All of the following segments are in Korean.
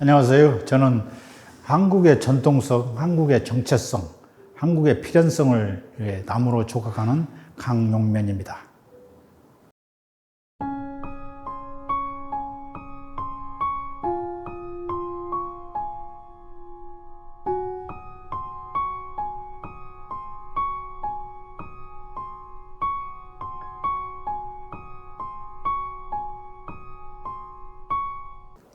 안녕하세요. 저는 한국의 전통성, 한국의 정체성, 한국의 필연성을 나무로 조각하는 강용면입니다.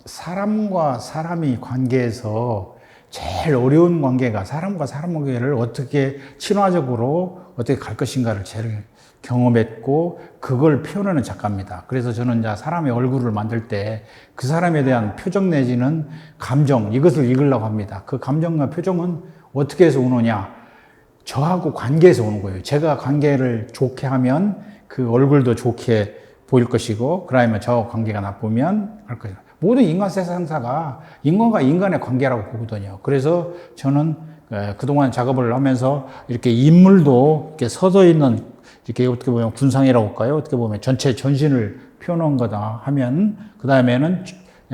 사람과 사람이 관계에서 제일 어려운 관계가 사람과 사람 관계를 어떻게 친화적으로 어떻게 갈 것인가를 제일 경험했고 그걸 표현하는 작가입니다. 그래서 저는 이제 사람의 얼굴을 만들 때 그 사람에 대한 표정 내지는 감정 이것을 읽으려고 합니다. 그 감정과 표정은 어떻게 해서 오느냐? 저하고 관계에서 오는 거예요. 제가 관계를 좋게 하면 그 얼굴도 좋게 보일 것이고 그러면 저하고 관계가 나쁘면 할 것이고 모든 인간 세상사가 인간과 인간의 관계라고 보거든요. 그래서 저는 그동안 작업을 하면서 이렇게 인물도 이렇게 서져 있는 이렇게 어떻게 보면 군상이라고 할까요? 어떻게 보면 전체 전신을 표현한 거다 하면 그 다음에는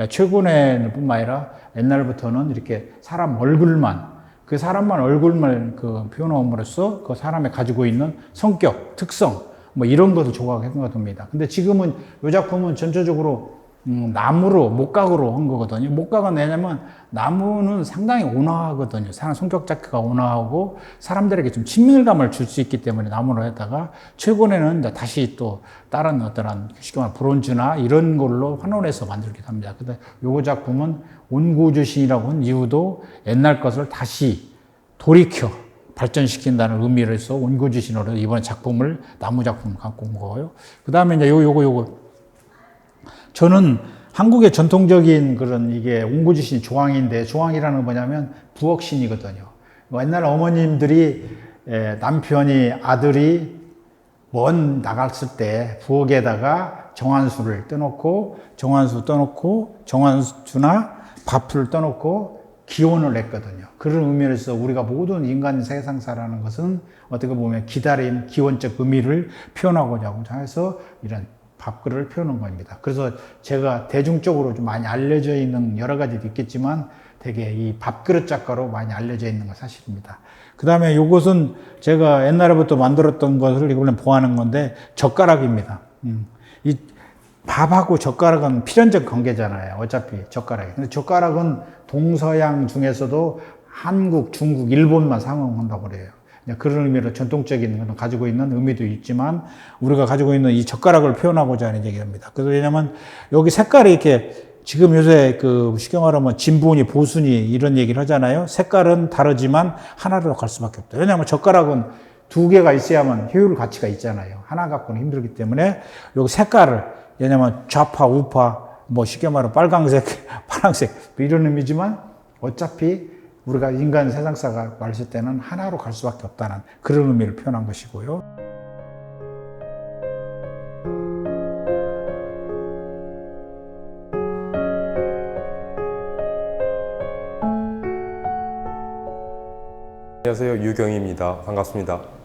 최근에는 뿐만 아니라 옛날부터는 이렇게 사람 얼굴만 그 사람만 얼굴만 그 표현함으로써 그 사람이 가지고 있는 성격, 특성 뭐 이런 것을 조각한 것 같습니다. 근데 지금은 이 작품은 전체적으로 나무로 목각으로 한 거거든요. 목각은 왜냐면 나무는 상당히 온화하거든요. 사람 성격 자체가 온화하고 사람들에게 좀 친밀감을 줄 수 있기 때문에 나무로 했다가 최근에는 다시 또 다른 어떠한 쉽게 말하면 브론즈나 이런 걸로 환원해서 만들기도 합니다. 근데 요 작품은 온고주신이라고 한 이유도 옛날 것을 다시 돌이켜 발전시킨다는 의미를 해서 온고주신으로 이번 작품을 나무 작품을 갖고 온 거고요. 그 다음에 이제 요거 저는 한국의 전통적인 그런 이게 온고주신 조항인데 조항이라는 건 뭐냐면 부엌신이거든요. 옛날 어머님들이 남편이 아들이 먼 나갔을 때 부엌에다가 정한수를 떠놓고 정한수나 밥을 떠놓고 기원을 했거든요. 그런 의미에서 우리가 모든 인간 세상사라는 것은 어떻게 보면 기다림, 기원적 의미를 표현하고자 해서 이런 밥그릇을 표현한 겁니다. 그래서 제가 대중적으로 좀 많이 알려져 있는 여러 가지도 있겠지만 되게 이 밥그릇 작가로 많이 알려져 있는 건 사실입니다. 그 다음에 이것은 제가 옛날부터 만들었던 것을 이번에 보완한 건데 젓가락입니다. 이 밥하고 젓가락은 필연적 관계잖아요. 어차피 젓가락이. 근데 젓가락은 동서양 중에서도 한국, 중국, 일본만 상응한다고 그래요. 그런 의미로 전통적인 것을 가지고 있는 의미도 있지만 우리가 가지고 있는 이 젓가락을 표현하고자 하는 얘기입니다. 그래서 왜냐면 여기 색깔이 이렇게 지금 요새 그 쉽게 말하면 진분이 보순이 이런 얘기를 하잖아요. 색깔은 다르지만 하나로 갈 수밖에 없다. 왜냐하면 젓가락은 두 개가 있어야만 효율 가치가 있잖아요. 하나 갖고는 힘들기 때문에 여기 색깔을 왜냐면 좌파 우파 뭐 쉽게 말하면 빨강색 파란색 이런 의미지만 어차피 우리가 인간 세상사가 말했을 때는 하나로 갈 수밖에 없다는 그런 의미를 표현한 것이고요. 안녕하세요. 유경입니다. 반갑습니다.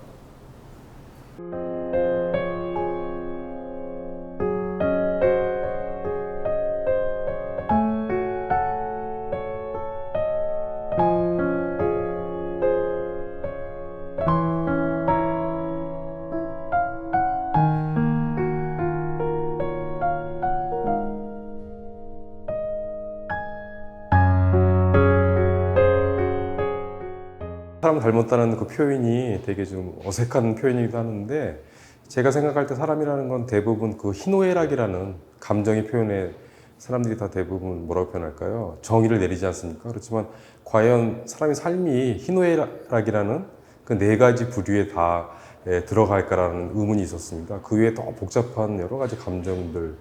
사람 닮았다는 그 표현이 되게 좀 어색한 표현이기도 하는데 제가 생각할 때 사람이라는 건 대부분 그 희노애락이라는 감정의 표현에 사람들이 다 대부분 뭐라고 표현할까요? 정의를 내리지 않습니까? 그렇지만 과연 사람의 삶이 희노애락이라는 그 네 가지 부류에 다 들어갈까라는 의문이 있었습니다. 그 외에 더 복잡한 여러 가지 감정들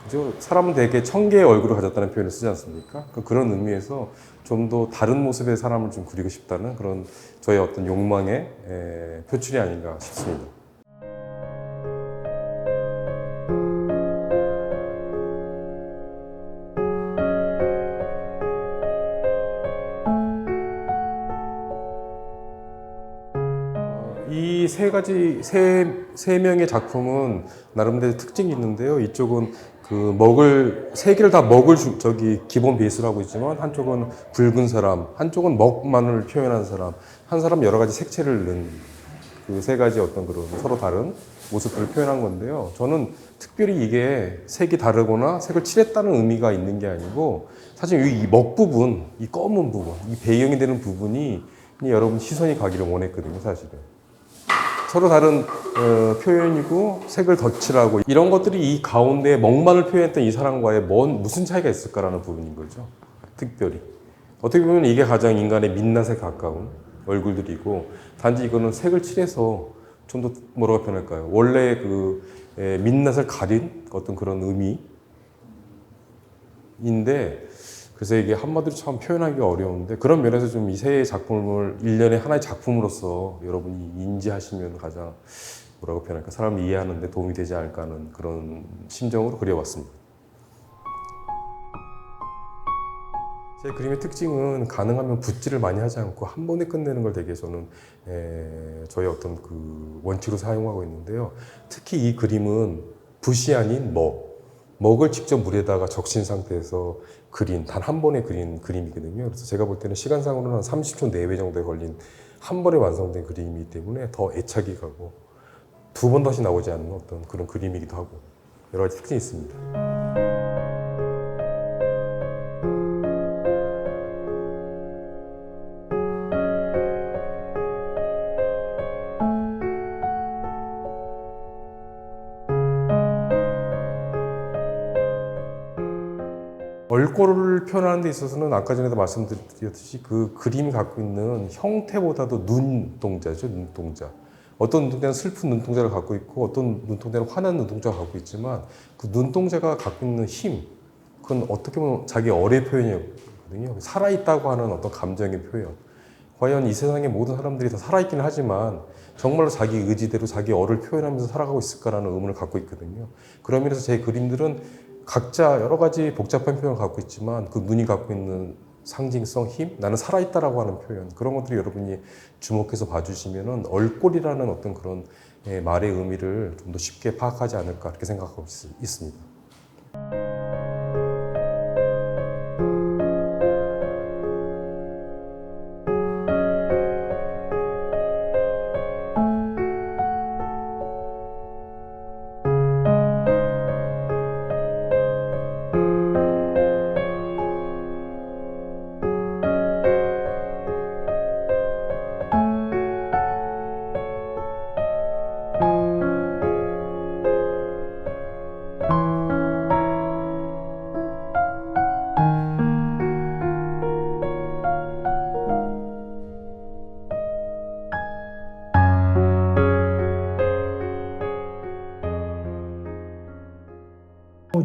그죠? 사람은 되게 천 개의 얼굴을 가졌다는 표현을 쓰지 않습니까? 그런 의미에서 좀 더 다른 모습의 사람을 좀 그리고 싶다는 그런 저의 어떤 욕망의 표출이 아닌가 싶습니다. 이 세 명의 작품은 나름대로 특징이 있는데요. 이쪽은 세 개를 다 먹을 기본 베이스로 하고 있지만 한쪽은 붉은 사람, 한쪽은 먹만을 표현한 사람, 한 사람 여러 가지 색채를 넣은 그 세 가지 어떤 그런 서로 다른 모습들을 표현한 건데요. 저는 특별히 이게 색이 다르거나 색을 칠했다는 의미가 있는 게 아니고 사실 이 먹 부분, 이 검은 부분, 이 배경이 되는 부분이 여러분 시선이 가기를 원했거든요, 사실은. 서로 다른 표현이고 색을 덧칠하고 이런 것들이 이 가운데 먹만을 표현했던 이 사람과의 무슨 차이가 있을까라는 부분인 거죠. 특별히. 어떻게 보면 이게 가장 인간의 민낯에 가까운 얼굴들이고 단지 이거는 색을 칠해서 좀 더 뭐라고 표현할까요? 원래 민낯을 가린 어떤 그런 의미인데 그래서 이게 한마디로 참 표현하기가 어려운데 그런 면에서 좀 이 세 작품을 일련의 하나의 작품으로서 여러분이 인지하시면 가장 뭐라고 표현할까? 사람을 이해하는 데 도움이 되지 않을까 하는 그런 심정으로 그려왔습니다. 제 그림의 특징은 가능하면 붓질을 많이 하지 않고 한 번에 끝내는 걸 되게 저는 저희 어떤 그 원칙으로 사용하고 있는데요. 특히 이 그림은 붓이 아닌 먹을 직접 물에다가 적신 상태에서 단 한 번에 그린 그림이거든요. 그래서 제가 볼 때는 시간상으로는 한 30초 내외 정도에 걸린 한 번에 완성된 그림이기 때문에 더 애착이 가고 두 번 다시 나오지 않는 어떤 그런 그림이기도 하고 여러 가지 특징이 있습니다. 얼굴을 표현하는 데 있어서는 아까 전에도 말씀드렸듯이 그 그림이 갖고 있는 형태보다도 눈동자죠, 눈동자. 어떤 눈동자는 슬픈 눈동자를 갖고 있고 어떤 눈동자는 환한 눈동자를 갖고 있지만 그 눈동자가 갖고 있는 힘, 그건 어떻게 보면 자기 얼의 표현이거든요. 살아있다고 하는 어떤 감정의 표현. 과연 이 세상의 모든 사람들이 다 살아있기는 하지만 정말로 자기 의지대로 자기 얼을 표현하면서 살아가고 있을까라는 의문을 갖고 있거든요. 그런 면에서 제 그림들은 각자 여러 가지 복잡한 표현을 갖고 있지만 그 눈이 갖고 있는 상징성, 힘, 나는 살아있다라고 하는 표현 그런 것들이 여러분이 주목해서 봐주시면은 얼꼴이라는 어떤 그런 말의 의미를 좀 더 쉽게 파악하지 않을까 그렇게 생각하고 있습니다.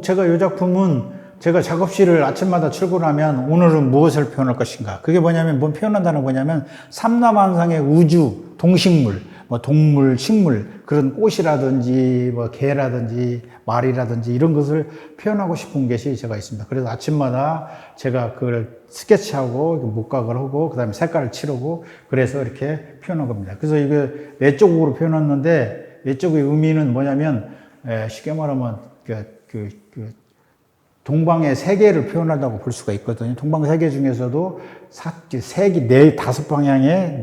제가 이 작품은 제가 작업실을 아침마다 출근하면 오늘은 무엇을 표현할 것인가. 그게 뭐냐면, 뭘 표현한다는 거냐면, 삼라만상의 우주, 동식물, 뭐 동물, 식물, 그런 꽃이라든지, 뭐 개라든지, 말이라든지 이런 것을 표현하고 싶은 것이 제가 있습니다. 그래서 아침마다 제가 그걸 스케치하고, 목각을 하고, 그 다음에 색깔을 칠하고, 그래서 이렇게 표현한 겁니다. 그래서 이게 내적으로 표현했는데, 내적의 의미는 뭐냐면, 쉽게 말하면, 동방의 세계를 표현한다고 볼 수가 있거든요. 동방 세계 중에서도 색이 다섯 방향의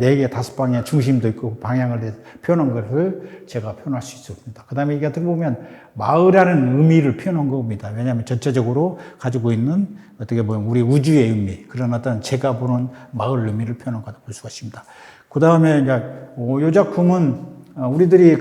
중심도 있고 방향을 표현한 것을 제가 표현할 수 있습니다. 그 다음에 이게 어떻게 보면 마을이라는 의미를 표현한 겁니다. 왜냐하면 전체적으로 가지고 있는 어떻게 보면 우리 우주의 의미, 그런 어떤 제가 보는 마을 의미를 표현한 거다 볼 수가 있습니다. 그 다음에 이제 이 작품은 우리들이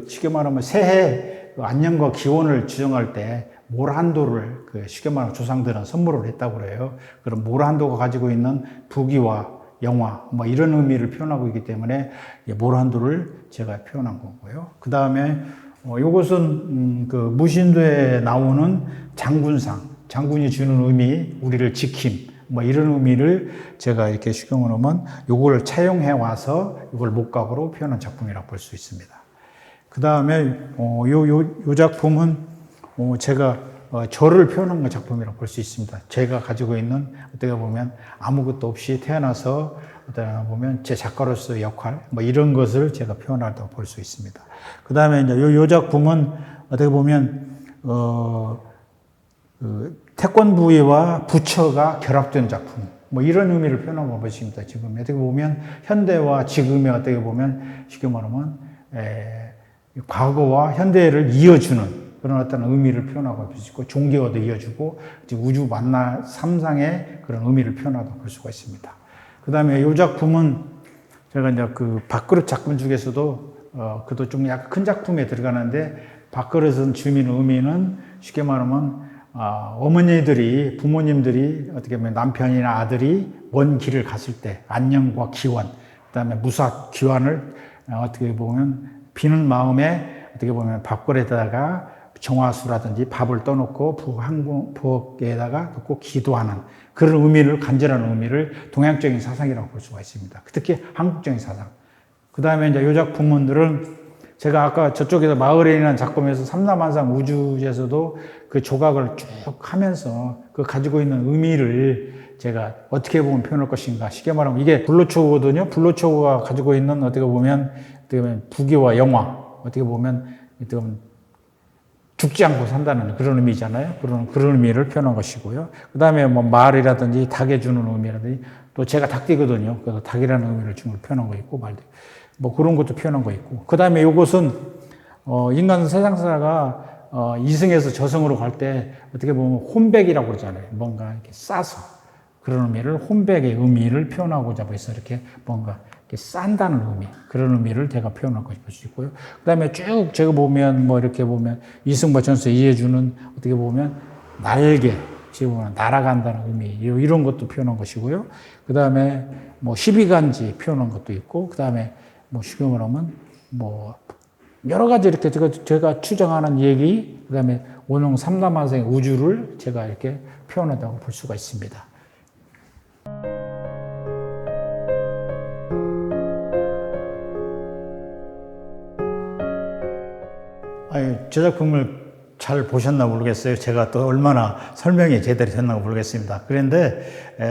쉽게 말하면 새해 안녕과 기원을 지정할 때 모란도를 쉽게 말하면 조상들은 선물을 했다고 그래요. 그럼 모란도가 가지고 있는 부귀와 영화 뭐 이런 의미를 표현하고 있기 때문에 모란도를 제가 표현한 거고요. 그 다음에 이것은 무신도에 나오는 장군상, 장군이 주는 의미, 우리를 지킴 뭐 이런 의미를 제가 이렇게 쉽게 말하면 이걸 차용해 와서 이걸 목각으로 표현한 작품이라고 볼 수 있습니다. 그 다음에 요 작품은 제가 저를 표현한 작품이라고 볼 수 있습니다. 제가 가지고 있는 어떻게 보면 아무것도 없이 태어나서 어떻게 보면 제 작가로서의 역할 뭐 이런 것을 제가 표현하다고 볼 수 있습니다. 그 다음에 이제 요 작품은 어떻게 보면 그 태권부위와 부처가 결합된 작품. 뭐 이런 의미를 표현하고 보십니다. 지금 어떻게 보면 현대와 지금의 어떻게 보면 쉽게 말하면 과거와 현대를 이어주는 그런 어떤 의미를 표현하고 볼 수 있고 종교도 이어주고 우주 만나 삼상의 그런 의미를 표현하고 볼 수가 있습니다. 그 다음에 이 작품은 제가 이제 그 밥그릇 작품 중에서도 그도 좀 약간 큰 작품에 들어가는데 밥그릇은 주민 의미는 쉽게 말하면 어머니들이 부모님들이 어떻게 보면 남편이나 아들이 먼 길을 갔을 때 안녕과 기원, 그다음에 무사 귀환을 어떻게 보면 비는 마음에 어떻게 보면 밥그릇에다가 정화수라든지 밥을 떠놓고 부엌에다가 놓고 기도하는 그런 의미를 간절한 의미를 동양적인 사상이라고 볼 수가 있습니다. 특히 한국적인 사상. 그 다음에 이제 이 작품들은 제가 아까 저쪽에서 마을에 있는 작품에서 삼라만상 우주에서도 그 조각을 쭉 하면서 그 가지고 있는 의미를 제가 어떻게 보면 표현할 것인가. 쉽게 말하면 이게 불로초거든요. 불로초거가 가지고 있는 어떻게 보면 부귀와 영화, 어떻게 보면 죽지 않고 산다는 그런 의미잖아요. 그런 의미를 표현한 것이고요. 그 다음에 뭐 말이라든지 닭에 주는 의미라든지 또 제가 닭띠거든요. 그래서 닭이라는 의미를 주는 걸 표현한 거 있고 말도 뭐 그런 것도 표현한 거 있고. 그 다음에 이것은 인간 세상사가 이승에서 저승으로 갈 때 어떻게 보면 혼백이라고 그러잖아요. 뭔가 이렇게 싸서 그런 의미를 혼백의 의미를 표현하고자 해서 이렇게 뭔가 이렇게 싼다는 의미, 그런 의미를 제가 표현하고 싶을 수 있고요. 그 다음에 쭉 제가 보면 뭐 이렇게 보면 이승과 전서 이해주는 어떻게 보면 날개, 지금 날아간다는 의미, 이런 것도 표현한 것이고요. 그 다음에 뭐 12간지 표현한 것도 있고, 그 다음에 뭐 쉽게 말하면 뭐 여러 가지 이렇게 제가 추정하는 얘기, 그 다음에 원형 삼라만상의 우주를 제가 이렇게 표현한다고 볼 수가 있습니다. 아니, 제 작품을 잘 보셨나 모르겠어요. 제가 또 얼마나 설명이 제대로 됐나 모르겠습니다. 그런데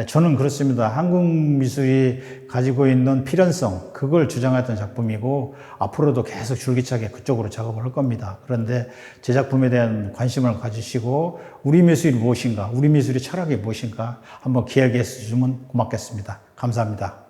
저는 그렇습니다. 한국 미술이 가지고 있는 필연성, 그걸 주장했던 작품이고 앞으로도 계속 줄기차게 그쪽으로 작업을 할 겁니다. 그런데 제 작품에 대한 관심을 가지시고 우리 미술이 무엇인가, 우리 미술의 철학이 무엇인가 한번 기억해 주시면 고맙겠습니다. 감사합니다.